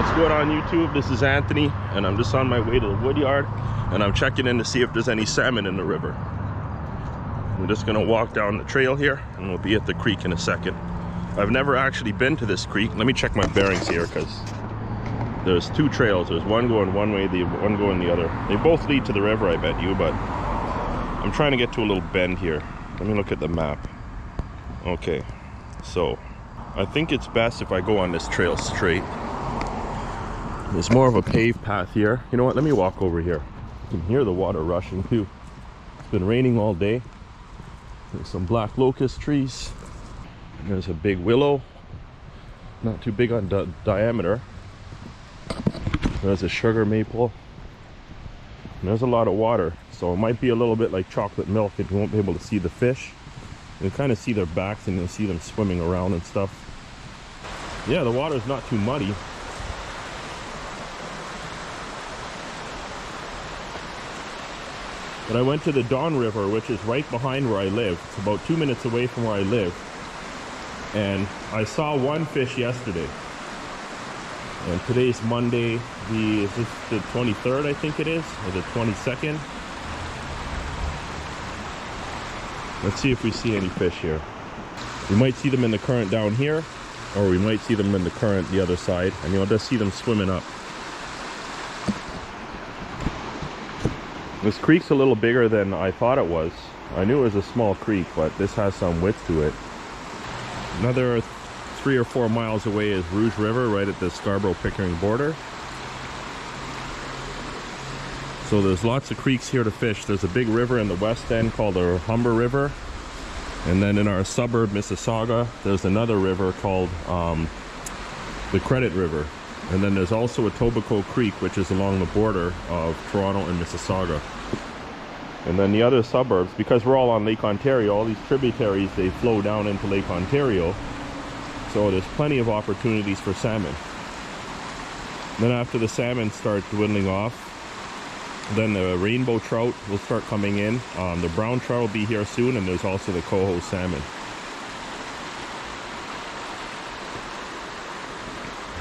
What's going on YouTube? This is Anthony and I'm just on my way to the woodyard and I'm checking in to see if there's any salmon in the river. I'm just gonna walk down the trail here and we'll be at the creek in a second. I've never actually been to this creek. Let me check my bearings here because there's two trails. There's one going one way, the one going the other. They both lead to the river, I bet you, but I'm trying to get to a little bend here. Let me look at the map. Okay, so I think it's best if I go on this trail straight. There's more of a paved path here. You know what, let me walk over here. You can hear the water rushing too. It's been raining all day. There's some black locust trees. And there's a big willow. Not too big on diameter. There's a sugar maple. And there's a lot of water. So it might be a little bit like chocolate milk and you won't be able to see the fish. You'll kind of see their backs and you'll see them swimming around and stuff. Yeah, the water's not too muddy. But I went to the Don River, which is right behind where I live. It's about 2 minutes away from where I live. And I saw one fish yesterday. And today's Monday, is this the 23rd, I think it is? Or the 22nd? Let's see if we see any fish here. We might see them in the current down here, or we might see them in the current the other side. And you'll just see them swimming up. This creek's a little bigger than I thought it was. I knew it was a small creek, but this has some width to it. Another 3 or 4 miles away is Rouge River, right at the Scarborough-Pickering border. So there's lots of creeks here to fish. There's a big river in the west end called the Humber River. And then in our suburb, Mississauga, there's another river called the Credit River. And then there's also a Etobicoke Creek, which is along the border of Toronto and Mississauga. And then the other suburbs, because we're all on Lake Ontario, all these tributaries, they flow down into Lake Ontario. So there's plenty of opportunities for salmon. Then after the salmon start dwindling off, then the rainbow trout will start coming in. The brown trout will be here soon, and there's also the coho salmon.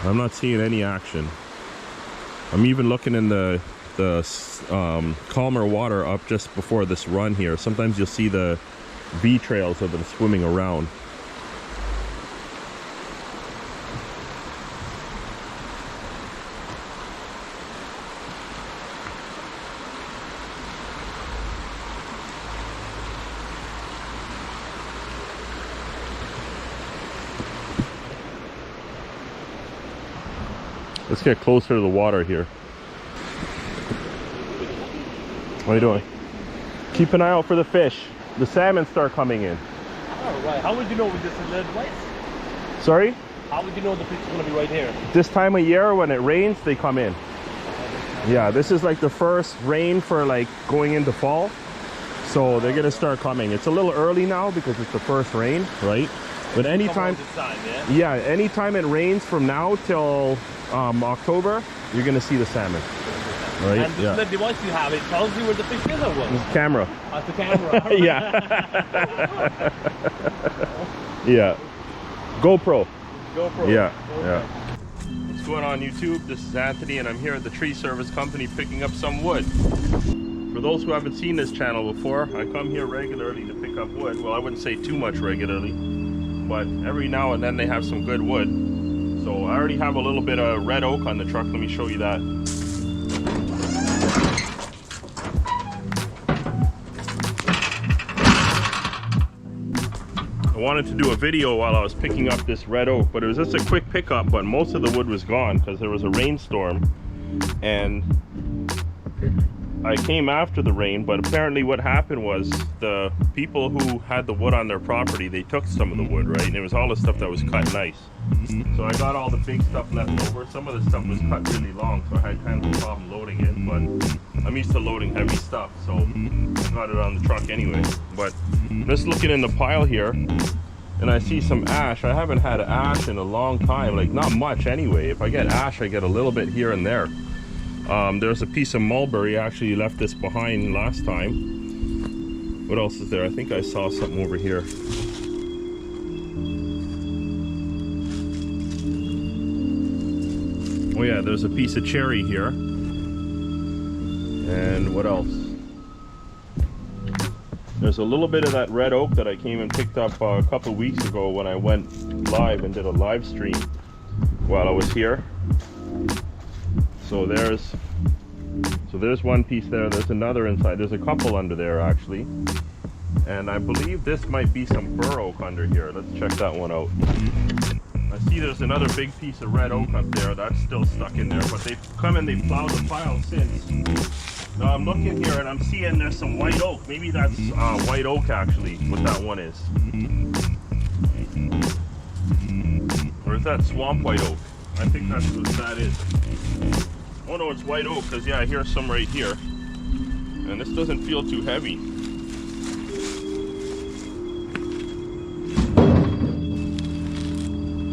I'm not seeing any action. I'm even looking in the calmer water up just before this run here. Sometimes you'll see the V trails of them swimming around. Let's get closer to the water here. What are you doing? Keep an eye out for the fish. The salmon start coming in. Oh, right. How would you know this is the place? Sorry? How would you know the fish is going to be right here? This time of year when it rains, they come in. Yeah, this is like the first rain for like going into fall. So they're going to start coming. It's a little early now because it's the first rain, right? But anytime, yeah, anytime it rains from now till October, you're gonna see the salmon, right? And yeah. The device you have, it tells you where the fish is or what? It's camera. Oh, it's the camera. Yeah. Yeah. GoPro. GoPro. Yeah. Okay. Yeah. What's going on YouTube? This is Anthony and I'm here at the tree service company picking up some wood. For those who haven't seen this channel before, I come here regularly to pick up wood. Well, I wouldn't say too much regularly, but every now and then they have some good wood. So I already have a little bit of red oak on the truck. Let me show you that. I wanted to do a video while I was picking up this red oak, but it was just a quick pickup, but most of the wood was gone because there was a rainstorm and I came after the rain, but apparently what happened was the people who had the wood on their property, they took some of the wood, right? And it was all the stuff that was cut nice. So I got all the big stuff left over. Some of the stuff was cut really long, so I had kind of a problem loading it, but I'm used to loading heavy stuff, so I got it on the truck anyway. But just looking in the pile here, and I see some ash. I haven't had ash in a long time, like not much anyway. If I get ash, I get a little bit here and there. There's a piece of mulberry. I actually left this behind last time. What else is there? I think I saw something over here. Oh yeah, there's a piece of cherry here. And what else? There's a little bit of that red oak that I came and picked up a couple weeks ago when I went live and did a live stream while I was here. So there's one piece there. There's another inside. There's a couple under there actually. And I believe this might be some bur oak under here. Let's check that one out. I see there's another big piece of red oak up there. That's still stuck in there, but they've come and they've plowed the pile since. Now I'm looking here and I'm seeing there's some white oak. Maybe that's white oak actually, what that one is. Or is that swamp white oak? I think that's what that is. Oh no, it's white oak, because yeah, I hear some right here. And this doesn't feel too heavy.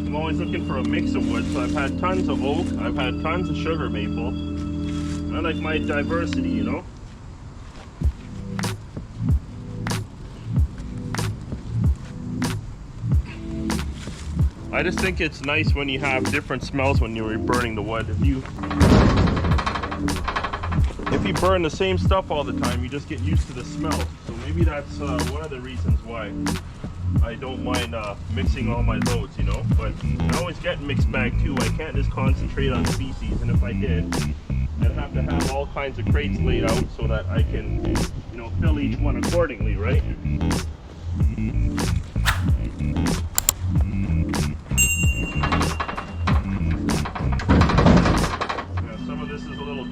I'm always looking for a mix of wood, so I've had tons of oak, I've had tons of sugar maple. I like my diversity, you know? I just think it's nice when you have different smells when you're burning the wood. If you burn the same stuff all the time, you just get used to the smell. So maybe that's one of the reasons why I don't mind mixing all my loads, you know? But I always get mixed bag too. I can't just concentrate on species, and if I did, I'd have to have all kinds of crates laid out so that I can, you know, fill each one accordingly, right?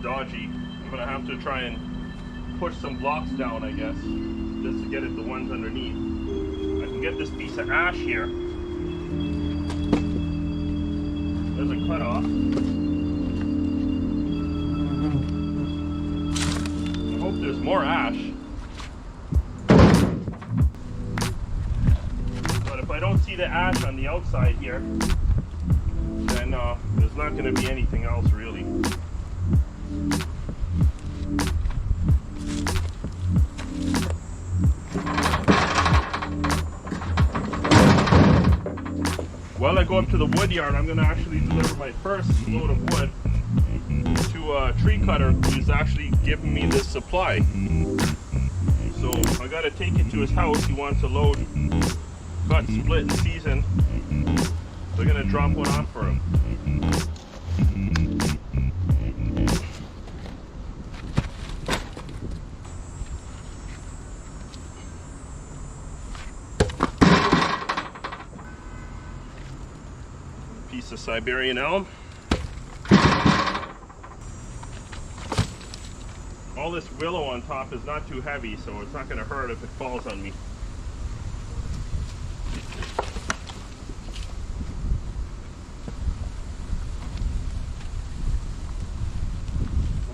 Dodgy. I'm gonna have to try and push some blocks down, I guess, just to get at the ones underneath. I can get this piece of ash here. There's a cutoff. I hope there's more ash. But if I don't see the ash on the outside here, then there's not gonna be anything else really. While I go up to the wood yard, I'm going to actually deliver my first load of wood to a tree cutter who's actually giving me this supply. So I got to take it to his house. He wants a load cut, split, and season. They're going to drop one on for him. Piece of Siberian elm. All this willow on top is not too heavy, so it's not going to hurt if it falls on me.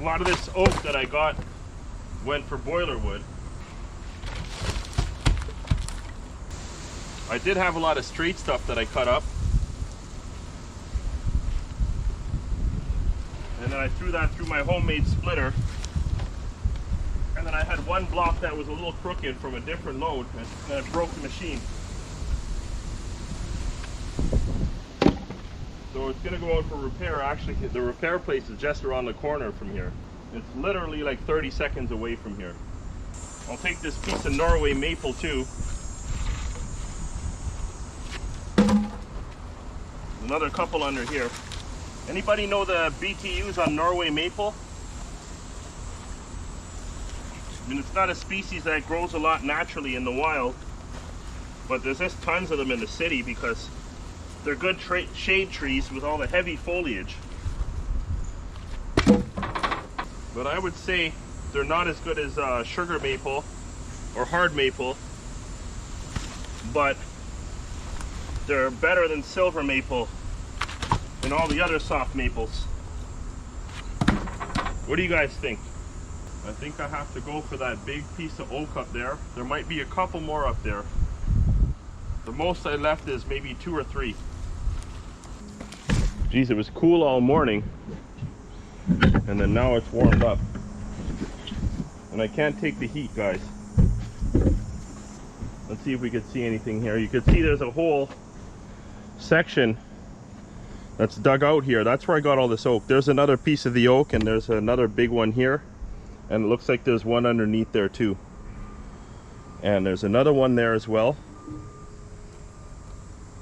A lot of this oak that I got went for boiler wood. I did have a lot of straight stuff that I cut up. And then I threw that through my homemade splitter. And then I had one block that was a little crooked from a different load, and it broke the machine. So it's gonna go out for repair. Actually, the repair place is just around the corner from here. It's literally like 30 seconds away from here. I'll take this piece of Norway maple too. There's another couple under here. Anybody know the BTUs on Norway maple? I mean, it's not a species that grows a lot naturally in the wild, but there's just tons of them in the city because they're good shade trees with all the heavy foliage. But I would say they're not as good as sugar maple or hard maple, but they're better than silver maple and all the other soft maples. What do you guys think? I think I have to go for that big piece of oak up there. There might be a couple more up there. The most I left is maybe 2 or 3. Geez, it was cool all morning, and then now it's warmed up. And I can't take the heat, guys. Let's see if we could see anything here. You could see there's a whole section that's dug out here. That's where I got all this oak. There's another piece of the oak, and there's another big one here, and it looks like there's one underneath there too, and there's another one there as well.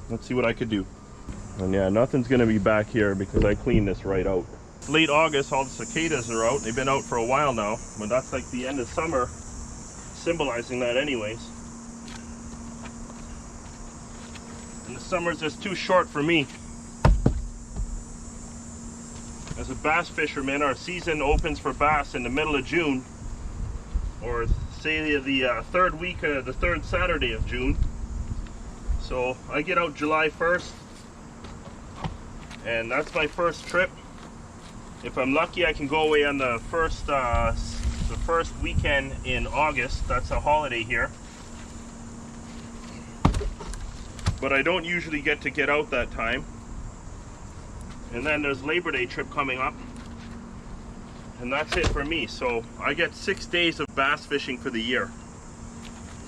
Let's see what I could do. And yeah, nothing's gonna be back here because I cleaned this right out. Late August, all the cicadas are out. They've been out for a while now, but that's like the end of summer, symbolizing that anyways. And the summer's just too short for me. As a bass fisherman, our season opens for bass in the middle of June, or say the third week, the third Saturday of June. So I get out July 1st, and that's my first trip. If I'm lucky, I can go away on the first weekend in August. That's a holiday here. But I don't usually get out that time. And then there's Labor Day trip coming up. And that's it for me. So I get 6 days of bass fishing for the year.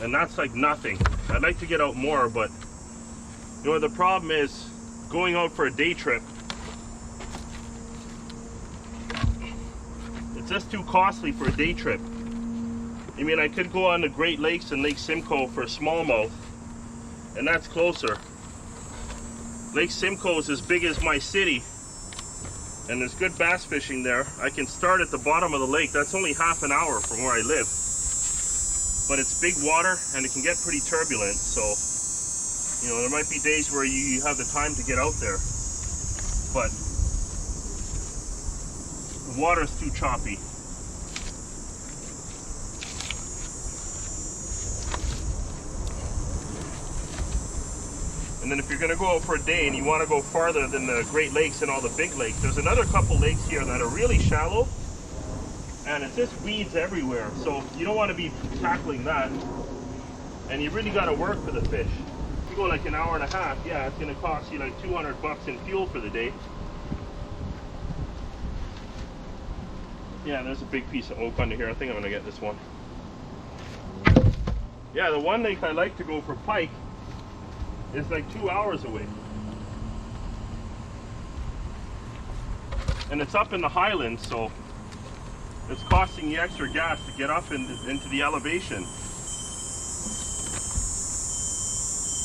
And that's like nothing. I'd like to get out more, but you know, the problem is going out for a day trip. It's just too costly for a day trip. I mean, I could go on the Great Lakes and Lake Simcoe for smallmouth, and that's closer. Lake Simcoe is as big as my city, and there's good bass fishing there. I can start at the bottom of the lake. That's only half an hour from where I live. But it's big water, and it can get pretty turbulent, so you know, there might be days where you have the time to get out there, but the water's too choppy. And then if you're going to go out for a day and you want to go farther than the Great Lakes and all the big lakes, there's another couple lakes here that are really shallow, and it's just weeds everywhere, so you don't want to be tackling that, and you really got to work for the fish. If you go like an hour and a half, yeah, it's going to cost you like $200 in fuel for the day. Yeah, there's a big piece of oak under here. I think I'm going to get this one. Yeah, the one lake I like to go for pike is like 2 hours away. And it's up in the Highlands, so it's costing you extra gas to get up into the elevation.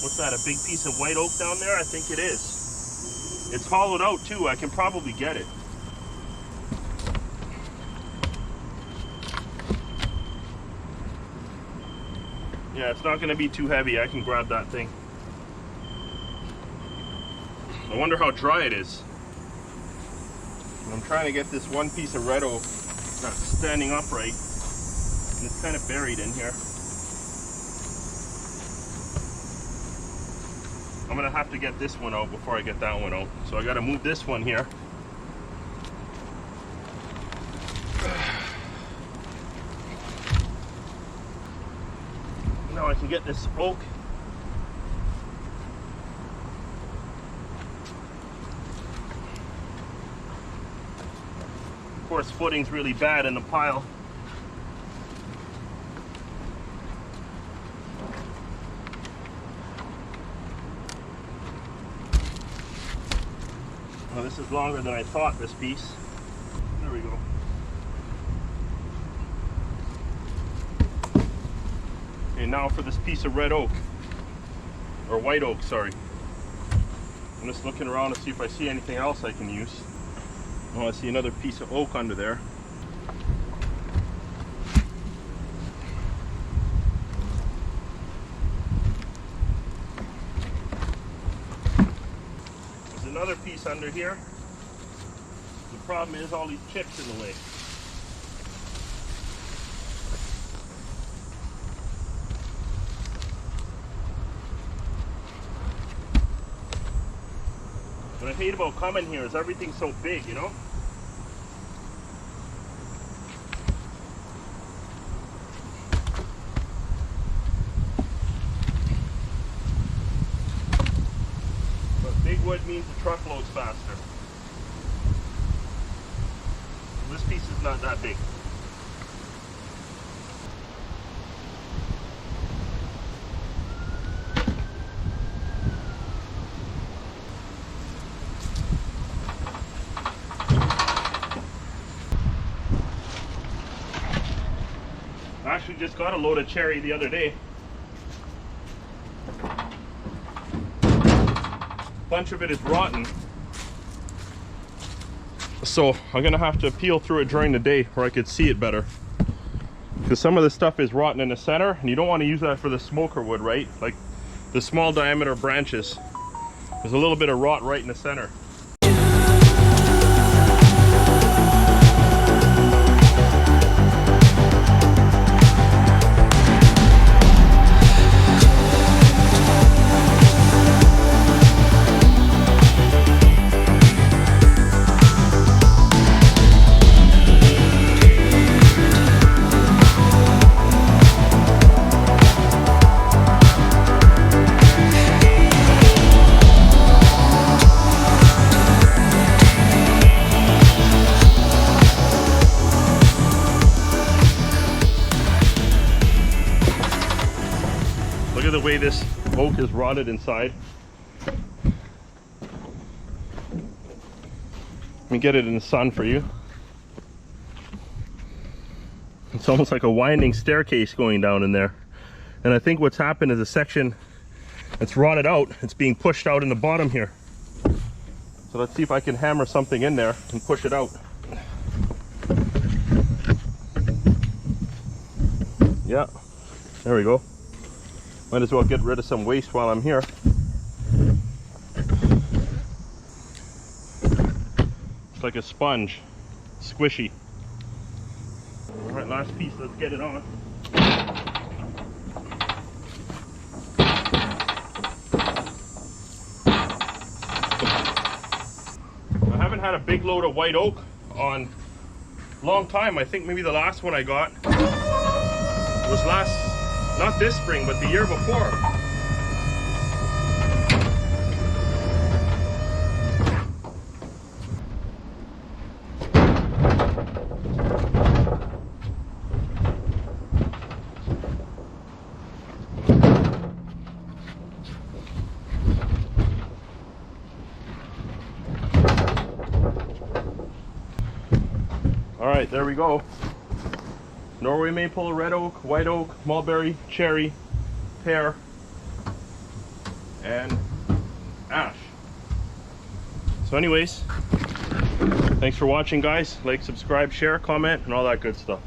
What's that, a big piece of white oak down there? I think it is. It's hollowed out too. I can probably get it. Yeah, it's not going to be too heavy. I can grab that thing. I wonder how dry it is. I'm trying to get this one piece of red oak that's standing upright, and it's kind of buried in here. I'm gonna have to get this one out before I get that one out. So I gotta move this one here. Now I can get this oak. Of course, footing's really bad in the pile. Well, this is longer than I thought, this piece. There we go. Okay, now for this piece of red oak. Or white oak, sorry. I'm just looking around to see if I see anything else I can use. Oh, I see another piece of oak under there. There's another piece under here. The problem is all these chips in the way. What I hate about coming here is everything's so big, you know? But big wood means the truck loads faster. This piece is not that big. Actually just got a load of cherry the other day. A bunch of it is rotten. So I'm gonna have to peel through it during the day where I could see it better. Because some of the stuff is rotten in the center, and you don't want to use that for the smoker wood, right? Like the small diameter branches. There's a little bit of rot right in the center. Look at the way this oak is rotted inside. Let me get it in the sun for you. It's almost like a winding staircase going down in there. And I think what's happened is a section that's rotted out, it's being pushed out in the bottom here. So let's see if I can hammer something in there and push it out. Yeah, there we go. Might as well get rid of some waste while I'm here. It's like a sponge, squishy. All right, last piece, let's get it on. I haven't had a big load of white oak on a long time. I think maybe the last one I got was not this spring, but the year before. All right, there we go. Norway maple, red oak, white oak, mulberry, cherry, pear, and ash. So anyways, thanks for watching, guys. Like, subscribe, share, comment, and all that good stuff.